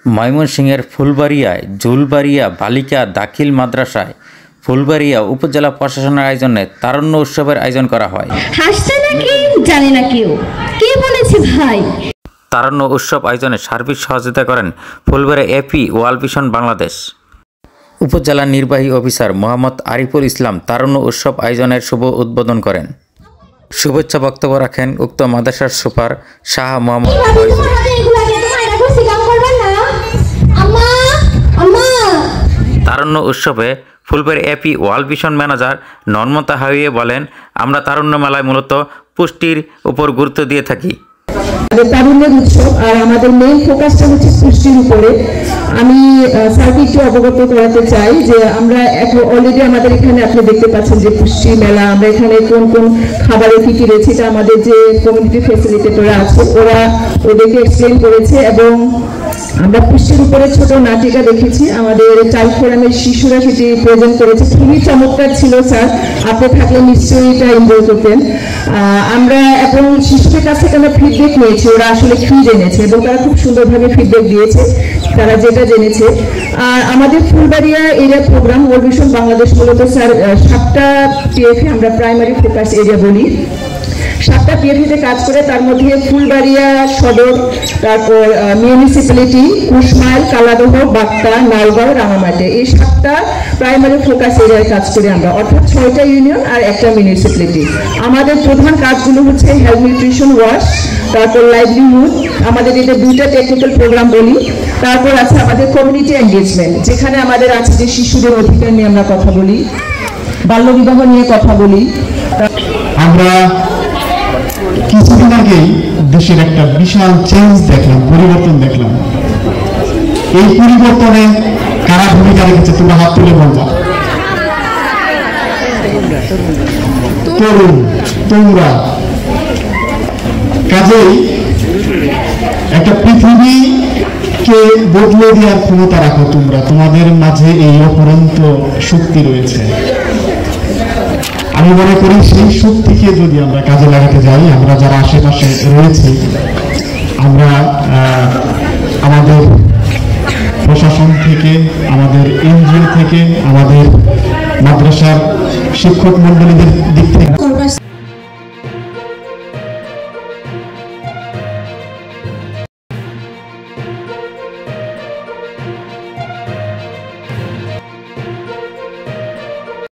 ময়মনসিংহের ফুলবাড়িয়ায় জুলবাড়িয়া বালিকা দাখিল মাদ্রাসায় ফুলবাড়িয়া উপজেলা প্রশাসনের আয়োজনে তারুণ্য উৎসবের আয়োজন করা হয়। হাসছে নাকি জানি না কেউ, কে বলেছে ভাই? তারুণ্য উৎসব আয়োজনে সার্বিক সহযোগিতা করেন Phulbaria AP world vision Bangladesh. উপজেলা নির্বাহী অফিসার মোহাম্মদ আরিফুল ইসলাম তারুণ্য উৎসব আয়োজনের শুভ উদ্বোধন করেন। শুভেচ্ছা বক্তব্য রাখেন উক্ত মাদ্রাসার সুপার শাহ মোহাম্মদ। তারুণ্য উৎসবে Phulbaria AP world Vision manager নর্মতা হাইওয়ে বলেন, আমরা তারুণ্য মেলায় মূলত পুষ্টির উপর গুরুত্ব দিয়ে থাকি। তারুণ্যের উৎসব আর আমাদের মেইন ফোকাসটা হচ্ছে পুষ্টির উপরে। আমি স্যারকে একটু অবগত করাতে চাই যে আমরা অলরেডি আমাদের এখানে আপনি দেখতে পাচ্ছেন যে পুষ্টি মেলা, আমরা এখানে কোন কোন খাবারের কি কি রয়েছে এটা আমাদের যে কমিউনিটি ফ্যাসিলিটেটররা আছে ওরা ওদেরকে এক্সপ্লেন করেছে এবং আমরা পুষ্টির উপরে ছোট নাটিকা দেখেছি। আমাদের চাইল্ড ফোরামের শিশুরা সেটি প্রেজেন্ট করেছে, খুবই চমৎকার ছিল স্যার, আপনি থাকলে নিশ্চয়ই এটা এনজয় করতেন। আমরা এবং শিশুদের কাছ থেকে আমরা ফিডব্যাক নিয়েছি, ওরা আসলে কি জেনেছে এবং তারা খুব সুন্দরভাবে ফিডব্যাক দিয়েছে তারা যেটা জেনেছে। আর আমাদের Phulbaria area programme world vision Bangladesh মূলত স্যার 7টা পিএফে আমরা প্রাইমারি ফোকাস এরিয়া বলি, 7টা পিএফিতে কাজ করে। তার মধ্যে ফুলবাড়িয়া সদর, তারপর মিউনিসিপ্যালিটি, কুশমাইল, কালাদহ, বাক্তা, নালগাঁও, রাঙামাটি, এই 7টা প্রাইমারি ফোকাস এরিয়ায় কাজ করে আমরা, অর্থাৎ 6টা ইউনিয়ন আর একটা মিউনিসিপ্যালিটি। আমাদের প্রধান কাজগুলো হচ্ছে হেলথ নিউট্রিশন ওয়াশ, তারপর লাইভলিহুড, আমাদের এটা 2টা টেকনিক্যাল প্রোগ্রাম বলি। তারপর আছে আমাদের কমিউনিটি এনগেজমেন্ট, যেখানে আমাদের আছে যে শিশুদের অধিকার নিয়ে আমরা কথা বলি, বাল্যবিবাহ নিয়ে কথা বলি। আমরা কিছুদিন আগেই দেশের একটা বিশাল চেঞ্জ দেখলাম, পরিবর্তন দেখলাম। এই পরিবর্তনে কারা ভূমিকা রেখেছে তোমরা হাত তুলে বলবা। তরুণ তোমরা, কাজেই একটা পৃথিবীকে বদলে দেওয়ার ক্ষমতা রাখো তোমরা, তোমাদের মাঝে এই অপরন্ত শক্তি রয়েছে। আমি মনে করি সেই শক্তিকে যদি আমরা কাজে লাগাতে যাই, আমরা যারা আশেপাশে রয়েছে, আমরা আমাদের প্রশাসন থেকে, আমাদের এনজিও থেকে, আমাদের মাদ্রাসার শিক্ষক মন্ডলীদের দিক থেকে